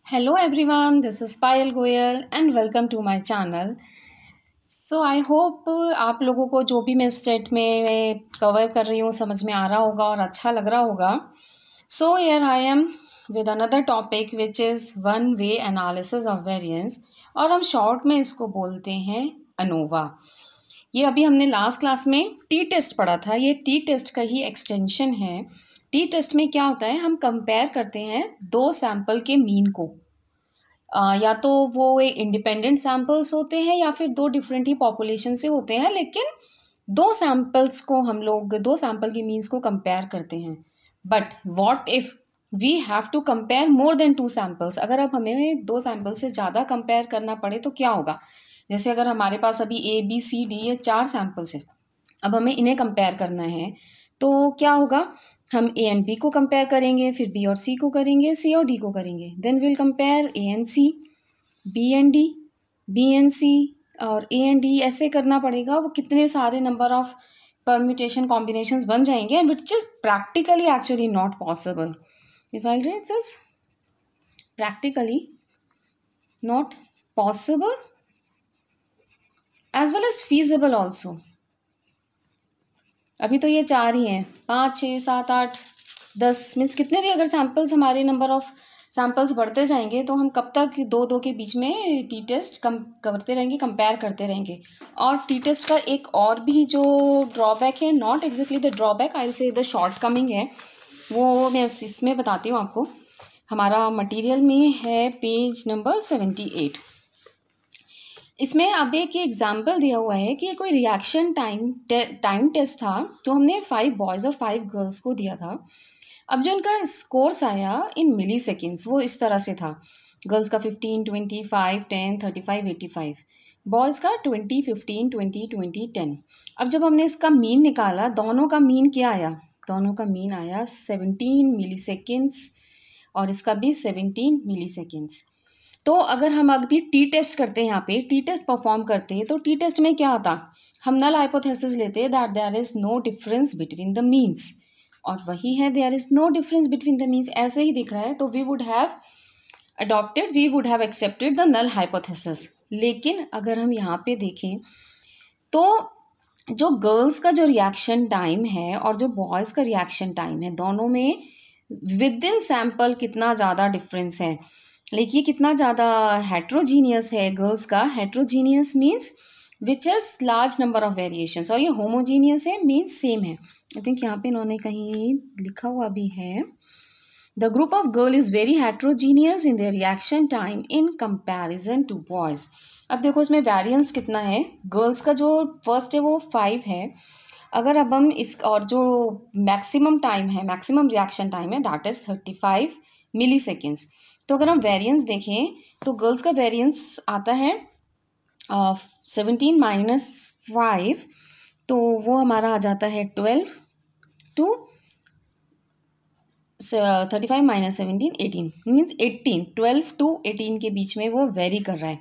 Hello everyone, this is Payal Goyal and welcome to my channel. So I hope आप लोगों को जो भी मैं स्टेट में कवर कर रही हूँ समझ में आ रहा होगा और अच्छा लग रहा होगा. So here I am with another topic which is one way analysis of variance और हम शॉर्ट में इसको बोलते हैं अनोवा. ये अभी हमने लास्ट क्लास में टी टेस्ट पढ़ा था. ये टी टेस्ट का ही एक्सटेंशन है. टी टेस्ट में क्या होता है, हम कंपेयर करते हैं दो सैंपल के मीन को. या तो वो इंडिपेंडेंट सैंपल्स होते हैं या फिर दो डिफरेंट ही पॉपुलेशन से होते हैं, लेकिन दो सैंपल्स को हम लोग दो सैंपल के मीन्स को कंपेयर करते हैं. But what if we have to compare more than two samples. अगर अब हमें दो सैंपल से ज़्यादा कंपेयर करना पड़े तो क्या होगा. जैसे अगर हमारे पास अभी A, B, C, D ये 4 सैंपल्स हैं, अब हमें इन्हें कंपेयर करना है तो क्या होगा. हम A एंड B को कंपेयर करेंगे, फिर B और C को करेंगे, C और D को करेंगे. Then will compare A and C, B and D, B and C और A एंड D. ऐसे करना पड़ेगा. वो कितने सारे नंबर ऑफ परम्यूटेशन कॉम्बिनेशंस बन जाएंगे, which is practically actually not possible. If I read this, practically not possible as well as feasible also. अभी तो ये 4 ही हैं. 5, 6, 7, 8, 10 मीन्स कितने भी अगर सैम्पल्स हमारे नंबर ऑफ सैम्पल्स बढ़ते जाएंगे तो हम कब तक दो के बीच में टी टेस्ट कम करते रहेंगे, कंपेयर करते रहेंगे. और टी टेस्ट का एक और भी जो ड्रॉबैक है, not exactly the drawback, I will say the short coming है, वो मैं इसमें बताती हूँ आपको. हमारा मटेरियल में है पेज नंबर 78. इसमें अब एक एग्जाम्पल दिया हुआ है कि कोई रिएक्शन टाइम टेस्ट था. तो हमने 5 बॉयज़ और 5 गर्ल्स को दिया था. अब जो इनका स्कोर्स आया इन मिली सेकेंड्स वो इस तरह से था. गर्ल्स का 15, 25, 10, 35, 85. बॉयज़ का 20, 15, 20, 20, 10. अब जब हमने इसका मीन निकाला, दोनों का मीन क्या आया. दोनों का मीन आया 17 मिली सेकेंड्स और इसका भी 17 मिली सेकेंड्स. तो अगर हम अभी टी टेस्ट करते हैं, यहाँ पे टी टेस्ट परफॉर्म करते हैं, तो टी टेस्ट में क्या होता, हम नल हाइपोथेसिस लेते हैं that there is no difference between the means. और वही है, there is no difference between the means. ऐसे ही दिख रहा है तो we would have accepted the null hypothesis. लेकिन अगर हम यहाँ पे देखें तो जो गर्ल्स का जो रिएक्शन टाइम है और जो बॉयज़ का रिएक्शन टाइम है, दोनों में विद इन सैम्पल कितना ज़्यादा डिफरेंस है. लेकिन कितना ज़्यादा हेट्रोजीनियस है गर्ल्स का. Heterogeneous means which has large number of variations, और ये होमोजीनियस है मीन्स सेम है. आई थिंक यहाँ पे इन्होंने कहीं लिखा हुआ भी है, the group of girl is very heterogeneous in their reaction time in comparison to boys. अब देखो इसमें वेरिएंस कितना है. गर्ल्स का जो फर्स्ट है वो 5 है. अगर अब हम इस और जो मैक्सिमम टाइम है, मैक्सिमम रिएक्शन टाइम है, दैट इज़ 35 मिली सेकेंड्स. तो अगर हम वेरिएंस देखें तो गर्ल्स का वेरिएंस आता है 17 माइनस 5, तो वो हमारा आ जाता है 12 टू 35 माइनस 17, 18 मीन्स 18. 12 टू 18 के बीच में वो वेरी कर रहा है,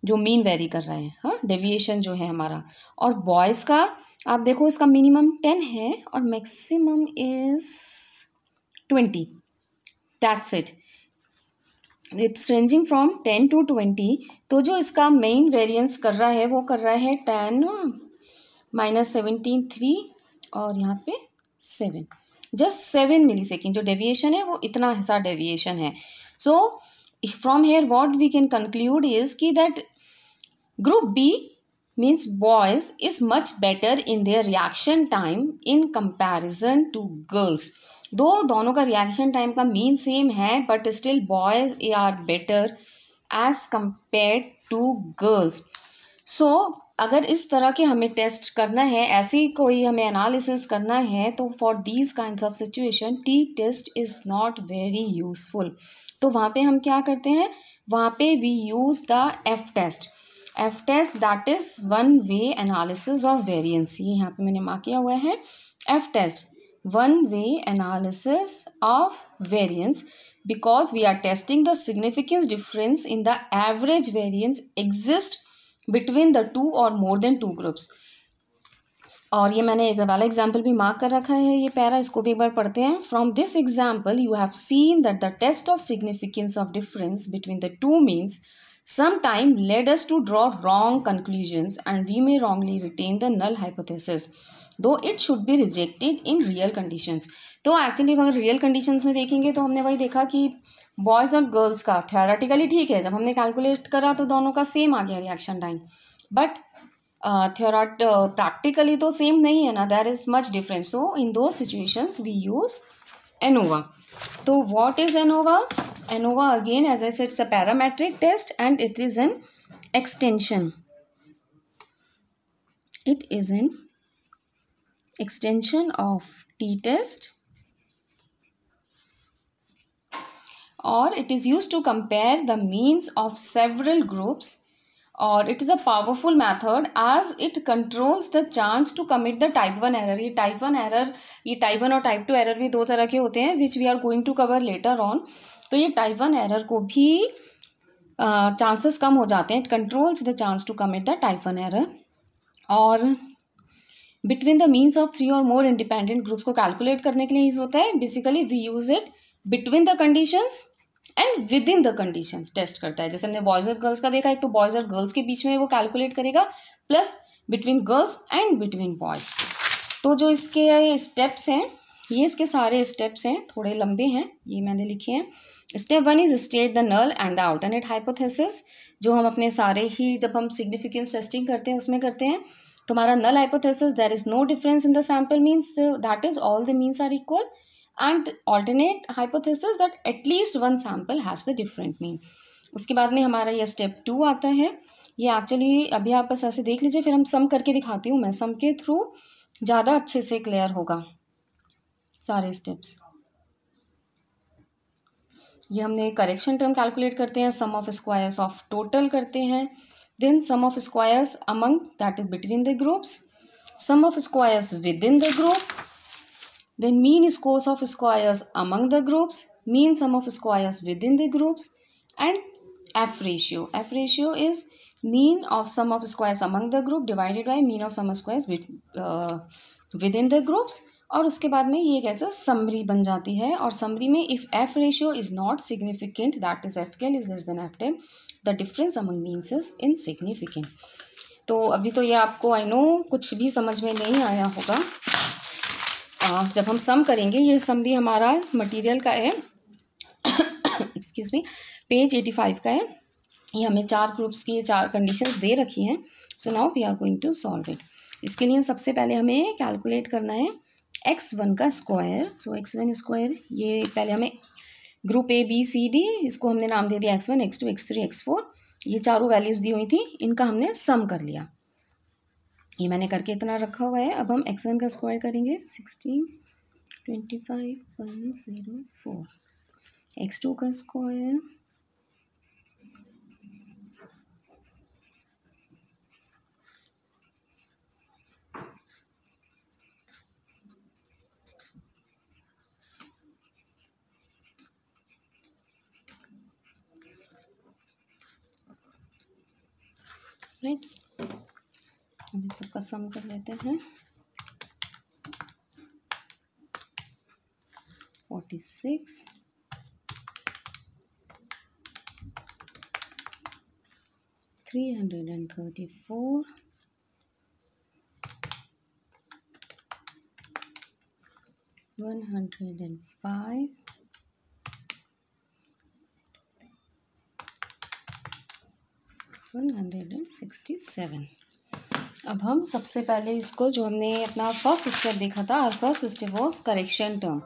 जो मीन वेरी कर रहा है. हाँ, डेविएशन जो है हमारा. और बॉयज़ का आप देखो, इसका मिनिमम 10 है और maximum is 20. That's it. It's ranging from 10 to 20. तो जो इसका मेन वेरिएंस कर रहा है वो कर रहा है 10 माइनस 17, 3 और यहाँ पे 7, जस्ट 7 मिली सेकेंड. जो डेविएशन है वो इतना सा डेविएशन है. So from here what we can conclude is कि that group B means boys is much better in their reaction time in comparison to girls. दोनों का रिएक्शन टाइम का मीन सेम है, but still boys are better as compared to girls. So अगर इस तरह के हमें टेस्ट करना है, ऐसी कोई हमें एनालिसिस करना है, तो for these kinds of situation T test is not very useful. तो वहाँ पे हम क्या करते हैं, वहाँ पे we use the F test. F test that is one way analysis of variance. ये यहाँ पे मैंने मार्क किया हुआ है, F test, one way analysis of variance, because we are testing the significance difference in the average variance exist between the two or more than two groups. और ये मैंने एक वाला एग्जाम्पल भी मार्क कर रखा है, ये पैरा, इसको भी एक बार पढ़ते हैं. From this example you have seen that the test of significance of difference between the two means sometime led us to draw wrong conclusions and we may wrongly retain the null hypothesis though it should be rejected in real conditions. तो actually अगर real conditions में देखेंगे तो हमने वही देखा कि boys और गर्ल्स का थ्योरेटिकली ठीक है, जब हमने कैलकुलेट करा तो दोनों का सेम आ गया रिएक्शन टाइम, बट प्रैक्टिकली तो सेम नहीं है ना, देयर इज मच डिफरेंस. सो इन दो सिचुएशंस वी यूज एनोवा. तो what is ANOVA? ANOVA again, as I said, it's a parametric test and it is an extension. It is an extension of t-test or it is used to compare the means of several groups, or it is a powerful method as it controls the chance to commit the type 1 error. ये type 1 error, ये type 1 और type 2 error भी दो तरह के होते हैं which we are going to cover later on. तो ये टाइप 1 एरर को भी चांसेस कम हो जाते हैं. It controls the chance to commit the type 1 error. और बिटवीन द मीन्स ऑफ 3 और मोर इंडिपेंडेंट ग्रुप्स को कैलकुलेट करने के लिए यूज होता है. Basically we use it between the conditions and within the conditions test करता है. जैसे हमने बॉयज़ और गर्ल्स का देखा, एक तो बॉयज़ और गर्ल्स के बीच में वो कैलकुलेट करेगा, plus between girls and between boys. तो जो इसके स्टेप्स हैं, ये इसके सारे स्टेप्स हैं, थोड़े लंबे हैं, ये मैंने लिखे हैं. Step 1 is state the null and the alternate hypothesis, जो हम अपने सारे ही जब हम सिग्निफिकेंस टेस्टिंग करते हैं उसमें करते हैं. तुम्हारा null hypothesis, there is no difference in the sample means, that is all the means are equal. And alternate hypothesis that at least one sample has the different mean. उसके बाद में हमारा ये स्टेप 2 आता है. ये एक्चुअली अभी आप बस ऐसे देख लीजिए, फिर हम सम करके दिखाती हूँ मैं. सम के थ्रू ज़्यादा अच्छे से क्लियर होगा सारे स्टेप्स. ये हमने करेक्शन टर्म कैलकुलेट करते हैं, sum of squares of total करते हैं, then sum of squares among that is between the groups, sum of squares within the group, then mean scores of squares among the groups, mean sum of squares within the groups, and F ratio. F ratio is mean of sum of squares among the group divided by mean of sum squares within the groups. और उसके बाद में ये कैसे summary बन जाती है. और समरी में if F ratio is not significant, that is F cal is less than F ten, the difference among means is insignificant. तो अभी तो ये आपको आई नो कुछ भी समझ में नहीं आया होगा. जब हम सम करेंगे, ये सम भी हमारा मटेरियल का है एक्सक्यूज मी, पेज 85 का है. ये हमें 4 ग्रुप्स की 4 कंडीशंस दे रखी हैं. So now we are going to solve it. इसके लिए सबसे पहले हमें कैलकुलेट करना है x1 का स्क्वायर. सो x1 स्क्वायर, ये पहले हमें group A B C D, इसको हमने नाम दे दिया x1 x2 x3 x4. ये चारों वैल्यूज़ दी हुई थी, इनका हमने सम कर लिया. ये मैंने करके इतना रखा हुआ है. अब हम x1 का स्क्वायर करेंगे 16 25 104. x2 का स्क्वायर राइट. अभी सबका सम कर लेते हैं. 46 334 105 167. अब हम सबसे पहले इसको, जो हमने अपना फर्स्ट स्टेप देखा था, और first step was correction term.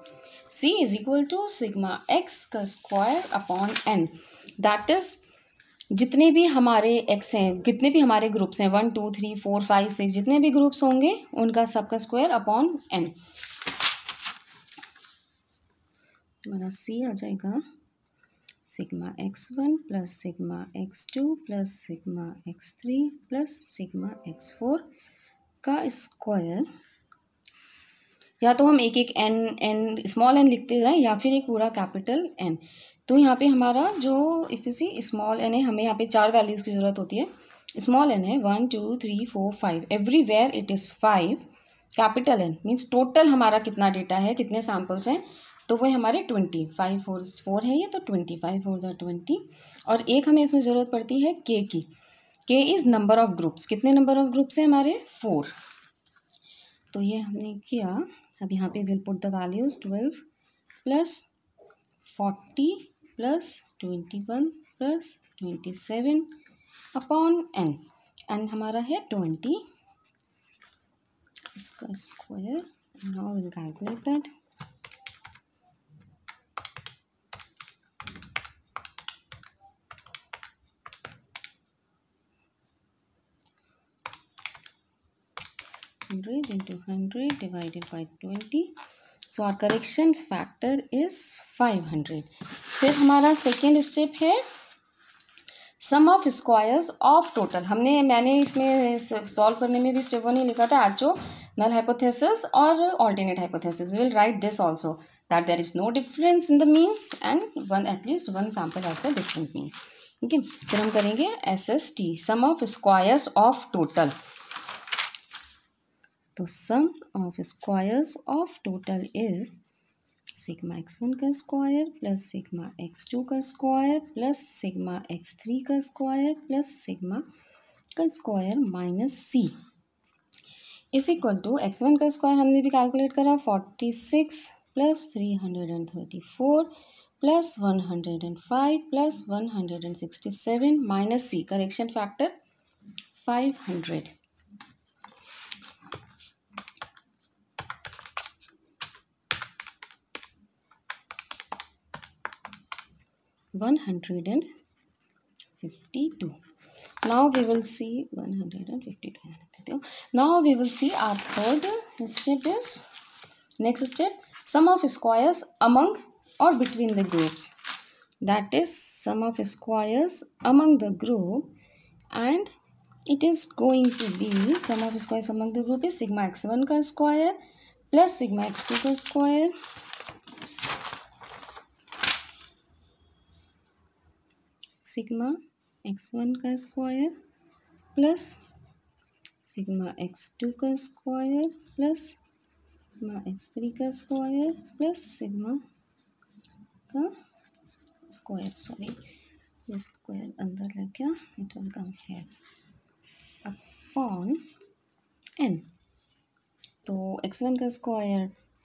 C is equal to sigma x का square upon n. That is जितने भी हमारे x हैं, कितने भी हमारे ग्रुप्स हैं, 1 2 3 4 5 6, जितने भी ग्रुप्स होंगे उनका सबका स्क्वायर अपॉन n. हमारा C आ जाएगा sigma x1 plus sigma x2 plus sigma x3 plus sigma x4 का स्क्वायर. या तो हम एक एक n स्मॉल n लिखते जाएं या फिर एक पूरा कैपिटल N. तो यहाँ पे हमारा जो if you see small n है, हमें यहाँ पे 4 वैल्यूज़ की ज़रूरत होती है. स्मॉल n है 1 2 3 4 5, everywhere it is 5. Capital N means total हमारा कितना डेटा है, कितने सैम्पल्स हैं, तो वो हमारे 20, 5 4 है ये, तो 20, 5 4 20। और एक हमें इसमें ज़रूरत पड़ती है के की। के इज़ नंबर ऑफ ग्रुप्स, कितने नंबर ऑफ ग्रुप्स हैं हमारे, 4। तो ये हमने किया। अब यहाँ पे will put the values 12 plus 40 plus 21 plus 27 upon N. N हमारा है 20, इसका square. Now will calculate that. into 100 divided by 20. So our correction factor is 500. फिर हमारा सेकेंड स्टेप है sum of squares of total. मैंने इसमें सॉल्व करने में भी स्टेप 1 ही लिखा था, एक्चुअल नल हाइपोथेसिस और alternate hypothesis. We will write this also that there is no difference in the means and at least one sample has the different mean. ठीक है, फिर हम करेंगे SST, sum of squares of total. तो sum of squares of total is sigma x1 का square plus sigma x2 का square plus sigma x3 का square plus sigma का square minus c is equal to x1 का square हमने भी calculate करा 46 plus 334 plus 105 plus 167 minus c, correction factor 500। 152. Now we will see 152. Now we will see our third step is, next step, sum of squares among or between the groups. That is sum of squares among the group, and it is going to be sum of squares among the group is sigma x1 का square plus sigma x2 का square sigma x1 का square plus sigma x2 का square plus sigma x3 का square plus sigma का square, sorry ये square अंदर लग गया, it will come here, upon n। तो x1 का स्क्वायर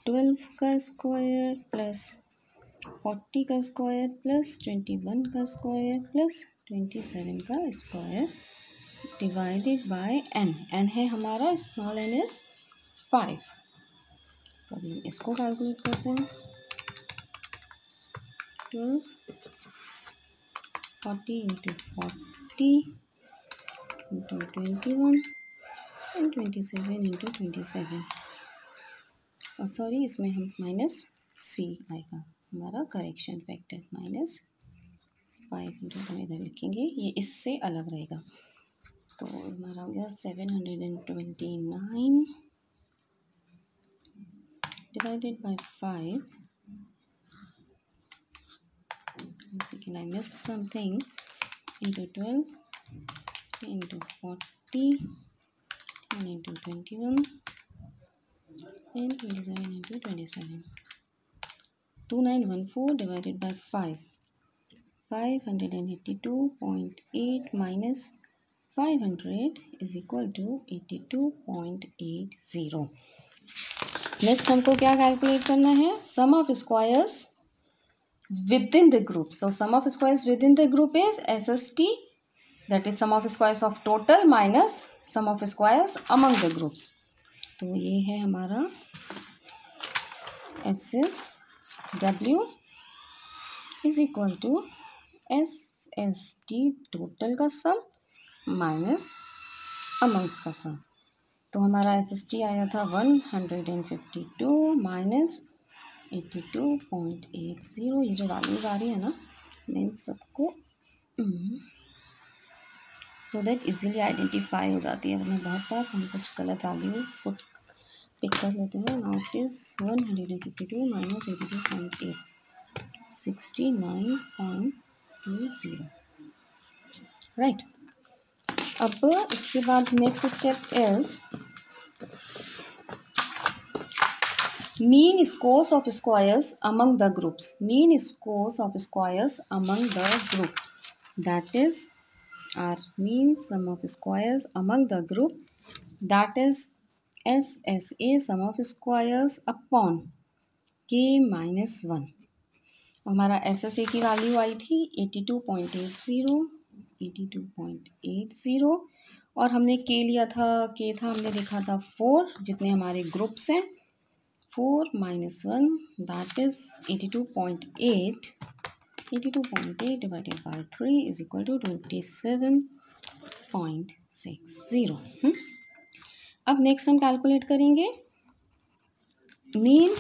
12 का स्क्वायर प्लस 40 का स्क्वायर प्लस 21 का स्क्वायर प्लस 27 का square divided by n। n है हमारा, स्मॉल n इज 5। तो अभी इसको कैलकुलेट करते हैं। 12 40 इंटू 40 इंटू 21 एंड 27 इंटू 27, और सॉरी इसमें हम माइनस c आएगा हमारा करेक्शन फैक्टर, माइनस 500 हम इधर लिखेंगे, ये इससे अलग रहेगा। तो हमारा हो गया 729 divided by 5, I missed something, into 12 into 40 10 into 21 and 27 into 27, 2914 divided by 5, 582.8 minus 500 is equal to 82.80। Next हमको क्या कैलकुलेट करना है, sum of squares within the group. So sum of squares within the group is SST, that is sum of squares of total minus sum of squares among the groups. तो ये है हमारा SSW is equal to SST total का sum minus amongst का सम। तो हमारा SST आया था 152 माइनस 82.80। ये जो वैल्यूज़ आ रही है ना, मैं इन सबको सो दैट इजीली आइडेंटिफाई हो जाती है, वरना बहुत बार हम कुछ गलत वैल्यू पिक कर लेते हैं। Now it is 152 minus 82.8, 69.20, right. अब इसके बाद next step is mean scores of squares among the groups, mean scores of squares among the group, that is our mean sum of squares among the group, that is SSA sum of squares upon k minus 1। हमारा SSA की value आई थी 82.80 और हमने के लिया था, के था हमने देखा था 4, जितने हमारे ग्रुप्स हैं 4 minus 1 that is 82.8 divided by 3 is equal to 27.60। अब नेक्स्ट हम कैलकुलेट करेंगे mean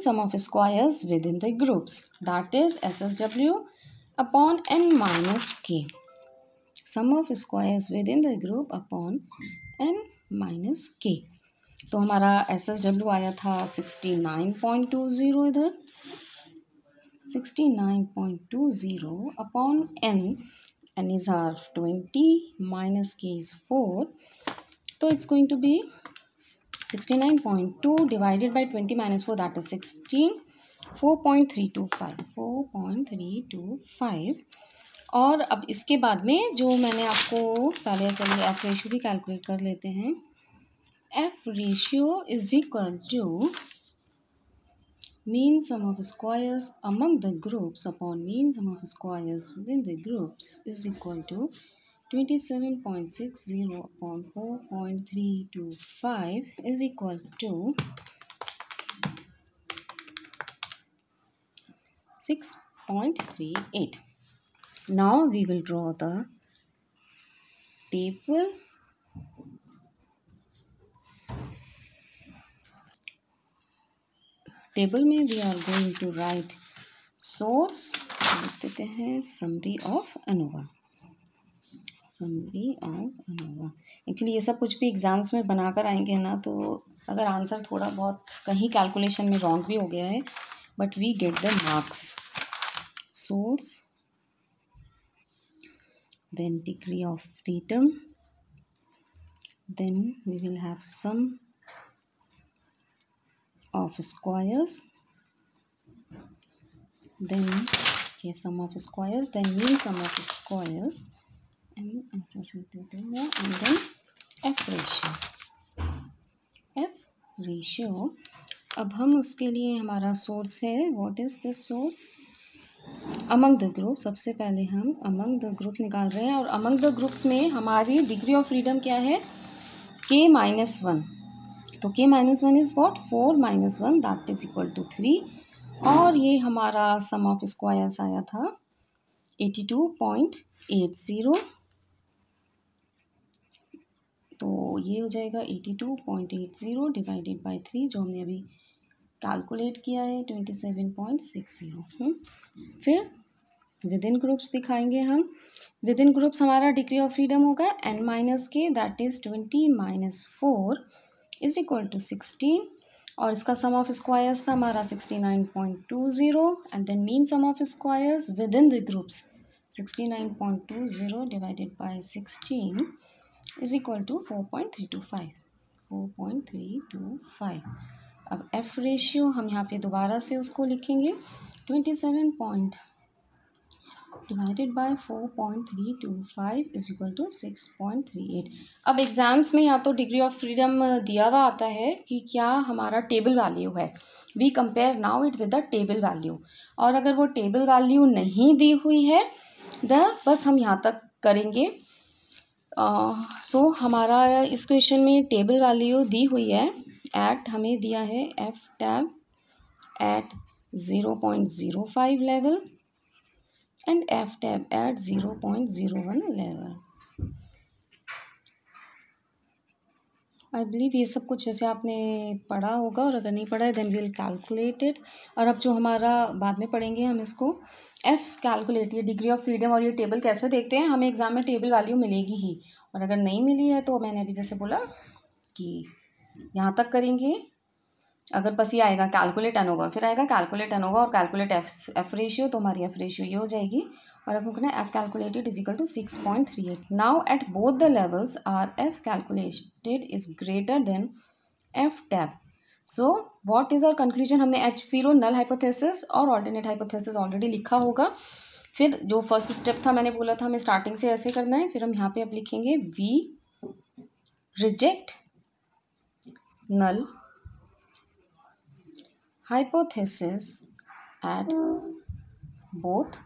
sum of squares within the groups, that is SSW upon n minus k, sum of squares within the group upon n minus k। तो हमारा SSW आया था 69.20, इधर 69.20 upon n is our 20 minus k is 4, so it's going to be 69.2 divided by 20 minus 4, that is 16, 4.325। और अब इसके बाद में जो मैंने आपको पहले, चलिए एफ रेशियो भी कैलकुलेट कर लेते हैं। F ratio is equal to mean sum of squares among the groups upon mean sum of squares within the groups is equal to 27.60 upon 4.325 is equal to 6.38। Now we will draw the table. Table में we are going to write source, लिख देते हैं summary of ANOVA, summary of ANOVA. Actually ये सब कुछ भी exams में बनाकर आएंगे ना, तो अगर आंसर थोड़ा बहुत कहीं कैलकुलेशन में रॉन्ग भी हो गया है, but we get the marks. Source, then degree of freedom, then we will have sum of squares, then sum of squares, then mean sum of squares, and then F ratio। अब हम उसके लिए हमारा source है, what is the source? Among the group. सबसे पहले हम among the groups निकाल रहे हैं, और अमंग द ग्रुप्स में हमारी डिग्री ऑफ फ्रीडम क्या है? k minus 1। तो k minus 1 is what? 4 minus 1 that is equal to 3। और ये हमारा सम ऑफ स्क्वायर्स आया था 82.80। तो ये हो जाएगा 82.80 डिवाइडेड बाय 3, जो हमने अभी कैलकुलेट किया है 27.60। फिर विद इन ग्रुप्स दिखाएंगे हम। विद इन ग्रुप्स हमारा डिग्री ऑफ फ्रीडम होगा n minus K, that is 20 minus 4 is equal to 16। और इसका सम ऑफ स्क्वायर्स था हमारा 69.20, and then mean sum of squares within the groups 69.20 divided by 16 is equal to 4.325। अब F ratio हम यहाँ पे दोबारा से उसको लिखेंगे 27 divided by 4.325 is equal to 6.38। अब एग्ज़ाम्स में या तो डिग्री ऑफ फ्रीडम दिया हुआ आता है कि क्या हमारा टेबल वैल्यू है, we compare now it with the table value. और अगर वो टेबल वैल्यू नहीं दी हुई है बस हम यहाँ तक करेंगे। सो हमारा इस क्वेश्चन में टेबल वैल्यू दी हुई है, एट हमें दिया है F tab at 0.05 level and F tab at 0.01 level। I believe ये सब कुछ वैसे आपने पढ़ा होगा, और अगर नहीं पढ़ा है then we will calculate it. और अब जो हमारा बाद में पढ़ेंगे हम इसको F कैलकुलेट, ये डिग्री ऑफ फ्रीडम। और ये टेबल कैसे देखते हैं, हमें एग्जाम में टेबल वैल्यू मिलेगी ही, और अगर नहीं मिली है तो मैंने अभी जैसे बोला कि यहाँ तक करेंगे। अगर बस ये आएगा कैलकुलेट एन होगा, फिर आएगा कैलकुलेट एन होगा और कैलकुलेट एफ रेशियो, तो हमारी एफ रेशियो ये हो जाएगी। और अब कहना है F calculated is equal to 6.38। Now at both the levels are F calculated is greater than F tab. So what is our conclusion? हमने H0 नल हाइपोथेसिस और ऑल्टरनेट हाइपोथेसिस ऑलरेडी लिखा होगा. फिर जो फर्स्ट स्टेप था मैंने बोला था हमें स्टार्टिंग से ऐसे करना है. फिर हम यहाँ पे अब लिखेंगे we reject null hypothesis at both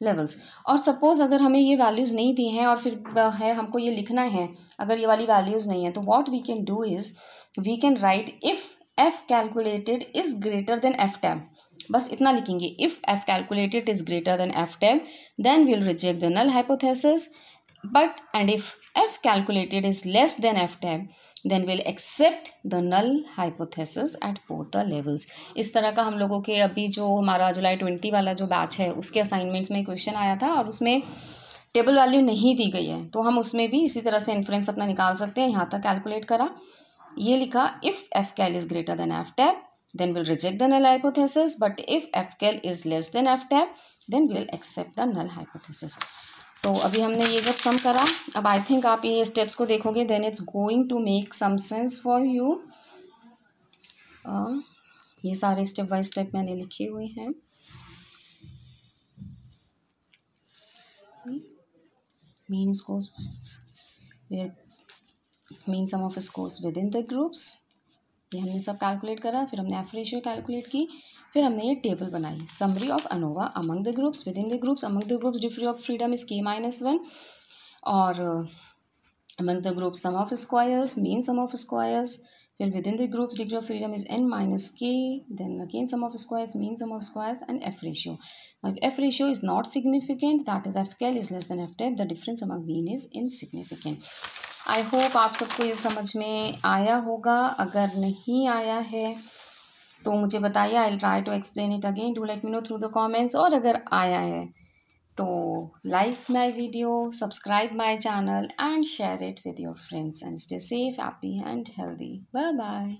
levels. और सपोज अगर हमें ये वैल्यूज़ नहीं दी हैं और फिर है हमको ये लिखना है, अगर ये वाली वैल्यूज़ नहीं है, तो what we can do is we can write if F calculated is greater than F tab. बस इतना लिखेंगे, if F calculated is greater than F tab then we'll reject the null hypothesis. But and if f calculated is less than f tab, then we'll accept the null hypothesis at both the levels. इस तरह का हम लोगों के अभी जो हमारा जुलाई 20 वाला जो बैच है उसके असाइनमेंट्स में क्वेश्चन आया था और उसमें टेबल वैल्यू नहीं दी गई है, तो हम उसमें भी इसी तरह से इन्फ्रेंस अपना निकाल सकते हैं. यहाँ तक कैलकुलेट करा, ये लिखा if F cal is greater than F tab then we'll reject the null hypothesis, but if f cal is less than f tab then we'll accept the null hypothesis. तो अभी हमने ये जब सम करा, अब आई थिंक आप ये steps को देखोगे then it's going to make some sense for you. ये सारे स्टेप बाय स्टेप मैंने लिखे हुए हैं. Mean scores mean sum of scores within the groups, ये हमने सब कैलकुलेट करा. फिर हमने एफ रेशियो कैलकुलेट की. फिर हमने ये टेबल बनाई, summary of ANOVA among the groups, within the groups, among the groups degree of freedom is K-1, और among the groups sum of squares, mean sum of squares. फिर within the groups degree of freedom is N-K, then again sum of squares, mean sum of squares and F ratio. If f ratio is not significant, that is f cal is less than f tab, the difference among mean is insignificant. I hope आप सबको ये समझ में आया होगा. अगर नहीं आया है तो मुझे बताइए, I will try to explain it again. Do let me know through the comments. और अगर आया है तो like my video, subscribe my channel and share it with your friends and stay safe, happy and healthy. Bye bye.